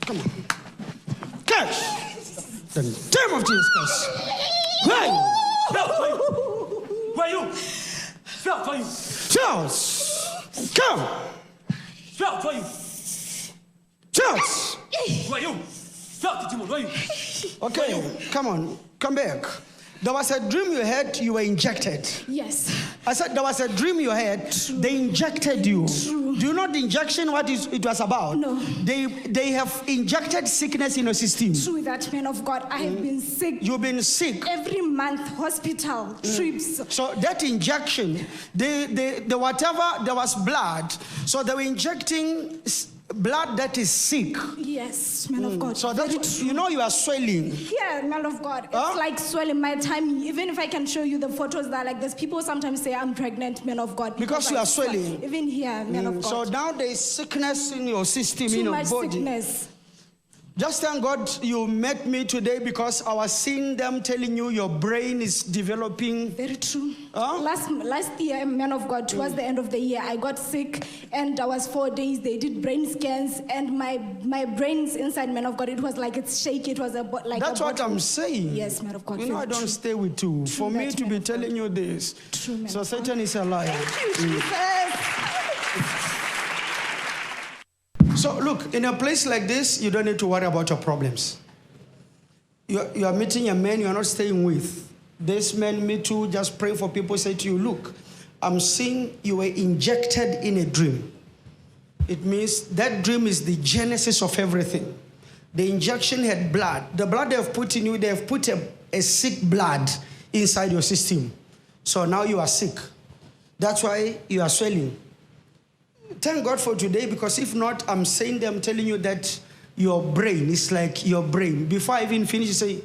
Come on. Catch. The name of Jesus Christ. Where are you? Charles. Come. Charles. Okay, come on. Come back. There was a dream you had, you were injected. Yes. I said there was a dream you had, they injected you. True. Do you know the injection, what it was about? No. They have injected sickness in your system. True that, man of God. I have been sick. You've been sick. Every month, hospital, trips. So that injection, the whatever, there was blood. So they were injecting blood that is sick. Yes, man of God. So that's, you know, you are swelling. Yeah, man of God. It's like swelling my tummy. Even if I can show you the photos that like this, people sometimes say I'm pregnant, man of God. Because you are swelling. Even here, man of God. So now there is sickness in your system, in your body. Too much sickness. Just thank God you met me today because I was seeing them telling you your brain is developing. Very true. Last year, man of God, towards the end of the year, I got sick and I was 4 days. They did brain scans and my brain's inside, man of God, it was like it's shaky. It was like that's what I'm saying. Yes, man of God. You know, I don't stay with you. For me to be telling you this. True, man. So Satan is a liar. Thank you, Jesus. So look, in a place like this, you don't need to worry about your problems. You are meeting a man you are not staying with. This man, me too, just pray for people, say to you, look, I'm seeing you were injected in a dream. It means that dream is the genesis of everything. The injection had blood. The blood they have put in you, they have put a sick blood inside your system. So now you are sick. That's why you are swelling. Thank God for today, because if not, I'm telling you that your brain is like your brain. Before I even finish, you say,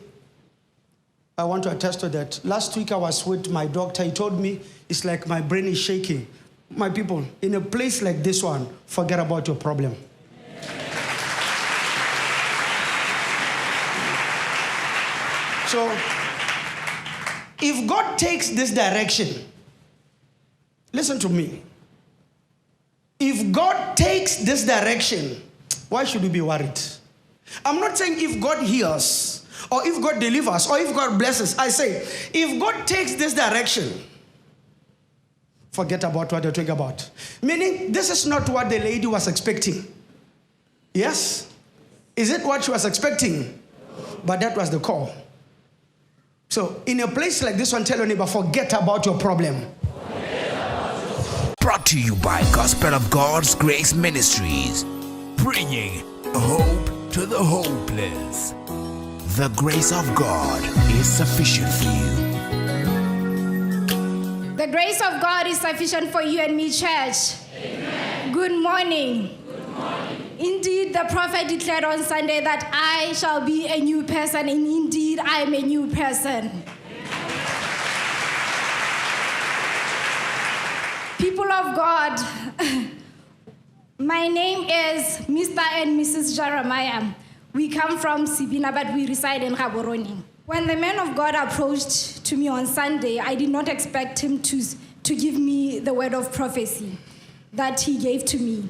I want to attest to that. Last week I was with my doctor. He told me it's like my brain is shaking. My people, in a place like this one, forget about your problem. So, if God takes this direction, listen to me. If God takes this direction, why should we be worried? I'm not saying if God heals, or if God delivers, or if God blesses. I say, if God takes this direction, forget about what you're talking about. Meaning, this is not what the lady was expecting. Yes? Is it what she was expecting? But that was the call. So, in a place like this one, tell your neighbor, forget about your problem. Brought to you by Gospel of God's Grace Ministries, bringing hope to the hopeless. The grace of God is sufficient for you. The grace of God is sufficient for you and me, church. Amen. Good morning. Good morning. Indeed, the prophet declared on Sunday that I shall be a new person, and indeed, I am a new person. People of God, my name is Mr. and Mrs. Jeremiah. We come from Sibina, but we reside in Gaborone. When the man of God approached to me on Sunday, I did not expect him to give me the word of prophecy that he gave to me.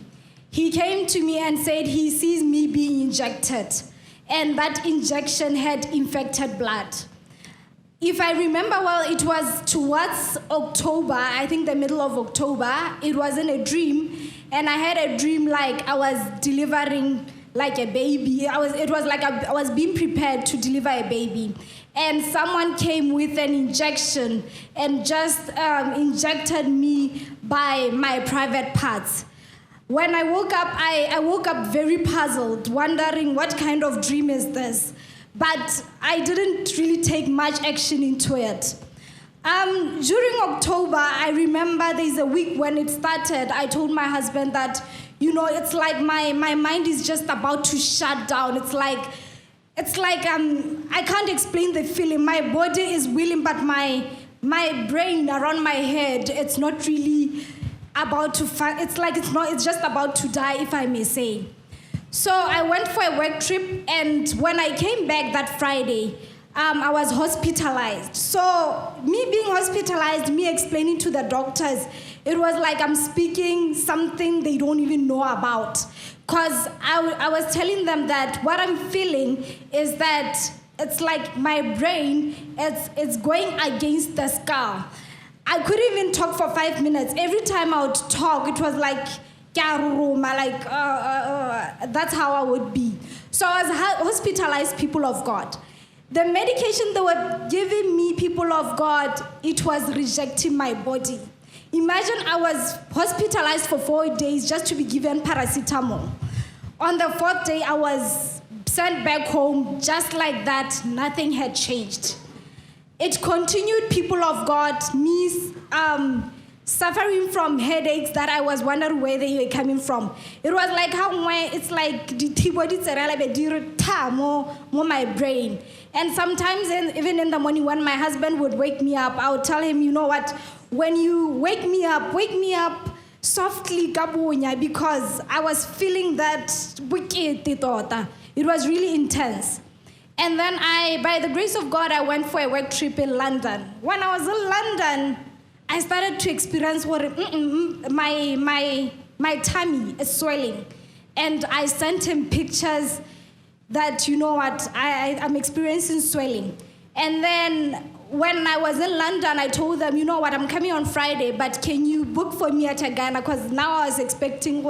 He came to me and said he sees me being injected, and that injection had infected blood. If I remember well, it was towards October, I think the middle of October. It was in a dream, and I had a dream like I was delivering like a baby. It was like I was being prepared to deliver a baby. And someone came with an injection and just injected me by my private parts. When I woke up, I woke up very puzzled, wondering what kind of dream is this? But I didn't really take much action into it. During October, I remember there's a week when it started, I told my husband that, you know, it's like my mind is just about to shut down. It's like I can't explain the feeling. My body is willing, but my brain around my head, it's not really about to, it's just about to die, if I may say. So I went for a work trip, and when I came back that Friday, I was hospitalized. So me being hospitalized, me explaining to the doctors, it was like I'm speaking something they don't even know about. Because I was telling them that what I'm feeling is that it's like my brain, it's going against the skull. I couldn't even talk for 5 minutes. Every time I would talk, it was like, that's how I would be. So I was hospitalized, people of God. The medication they were giving me, people of God, it was rejecting my body. Imagine I was hospitalized for 4 days just to be given paracetamol. On the 4th day, I was sent back home just like that. Nothing had changed. It continued, people of God, me suffering from headaches that I was wondering where they were coming from. It was like how it's like more my brain. And sometimes even in the morning when my husband would wake me up, I would tell him, you know what, when you wake me up softly, Gabunya, because I was feeling that it was really intense. And then by the grace of God, I went for a work trip in London. When I was in London, I started to experience what my tummy is swelling. And I sent him pictures that, you know what, I'm experiencing swelling. And then when I was in London, I told them, you know what, I'm coming on Friday, but can you book for me at Ghana? Because now I was expecting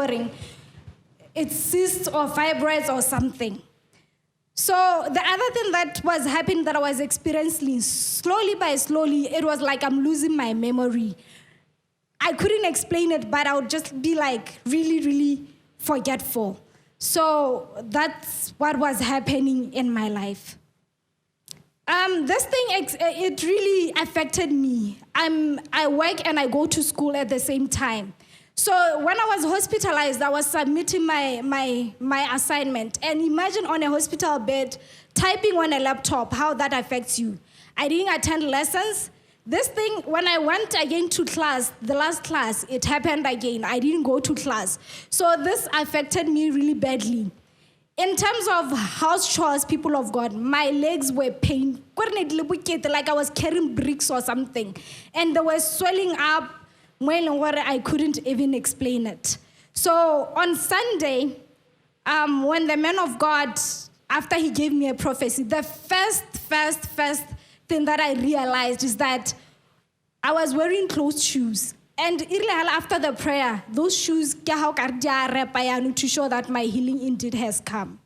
it's cysts or fibroids or something. So the other thing that was happening that I was experiencing slowly by slowly, it was like I'm losing my memory. I couldn't explain it, but I would just be like really, really forgetful. So that's what was happening in my life. This thing, it really affected me. I work and I go to school at the same time. So when I was hospitalized, I was submitting my assignment. And imagine on a hospital bed, typing on a laptop, how that affects you. I didn't attend lessons. This thing, when I went again to class, the last class, it happened again. I didn't go to class. So this affected me really badly. In terms of house chores, people of God, my legs were pain. Like I was carrying bricks or something. And they were swelling up. I couldn't even explain it. So on Sunday, when the man of God, after he gave me a prophecy, the first thing that I realized is that I was wearing closed shoes. And after the prayer, those shoes to show that my healing indeed has come.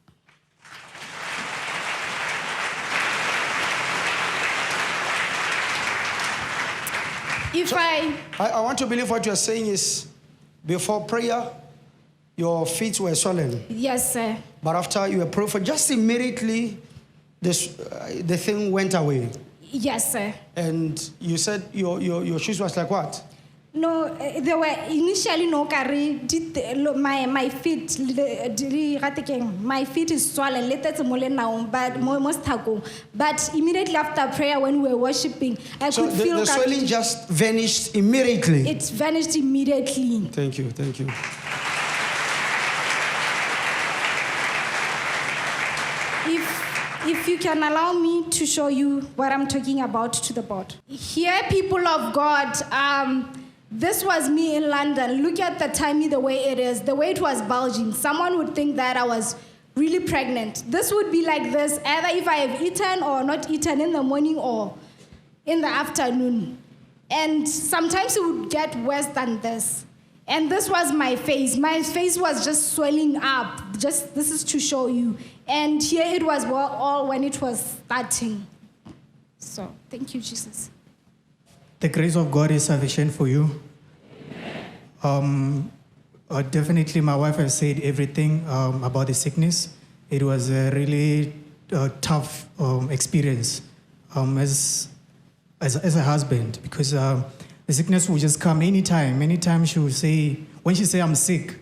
I want to believe what you're saying is, before prayer, your feet were swollen. Yes, sir. But after you were praying for, just immediately, the thing went away. Yes, sir. And you said your shoes was like what? No, they were initially no carry. My feet is swollen. But immediately after prayer, when we were worshiping, I could feel the swelling just vanished immediately. It vanished immediately. Thank you. If you can allow me to show you what I'm talking about to the board. Here, people of God, this was me in London. Look at the tummy, the way it is, the way it was bulging. Someone would think that I was really pregnant. This would be like this, either if I have eaten or not eaten in the morning or in the afternoon. And sometimes it would get worse than this. And this was my face. My face was just swelling up. Just, this is to show you. And here it was all when it was starting. So, thank you, Jesus. The grace of God is sufficient for you. Definitely, my wife has said everything about the sickness. It was a really tough experience as a husband, because the sickness will just come anytime. Anytime she will say, when she say I'm sick,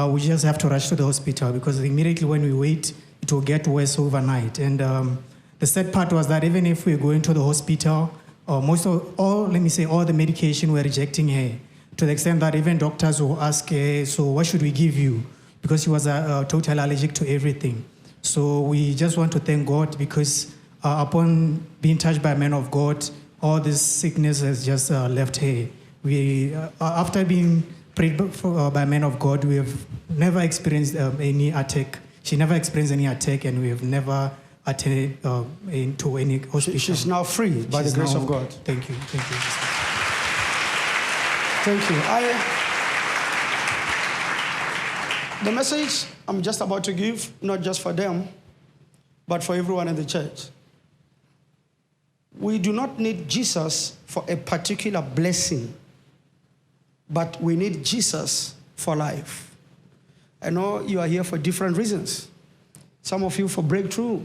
we just have to rush to the hospital, because immediately when we wait, it will get worse overnight. And the sad part was that even if we go into the hospital, all the medication we're rejecting her, to the extent that even doctors will ask her, so what should we give you? Because she was totally allergic to everything. So we just want to thank God, because upon being touched by a man of God, all this sickness has just left her. We, after being prayed by a man of God, we have never experienced any attack. She never experienced any attack, and we have never attended into any hospital. She's now free by the grace of God. Thank you. Thank you. Thank you. The message I'm just about to give, not just for them, but for everyone in the church. We do not need Jesus for a particular blessing, but we need Jesus for life. I know you are here for different reasons. Some of you for breakthrough,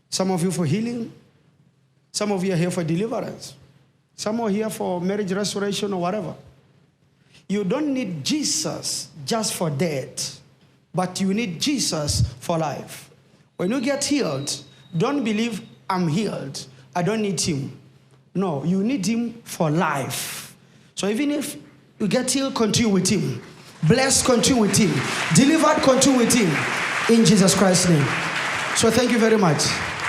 some of you for healing, some of you are here for deliverance, some are here for marriage restoration or whatever. You don't need Jesus just for death, but you need Jesus for life. When you get healed, don't believe I'm healed, I don't need him. No, you need him for life. So even if you get healed, continue with him. Blessed, continue with him. Delivered, continue with him. In Jesus Christ's name. So thank you very much.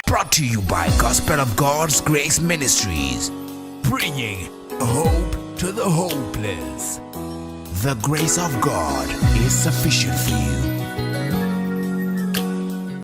Brought to you by Gospel of God's Grace Ministries, bringing hope to the hopeless. The grace of God is sufficient for you.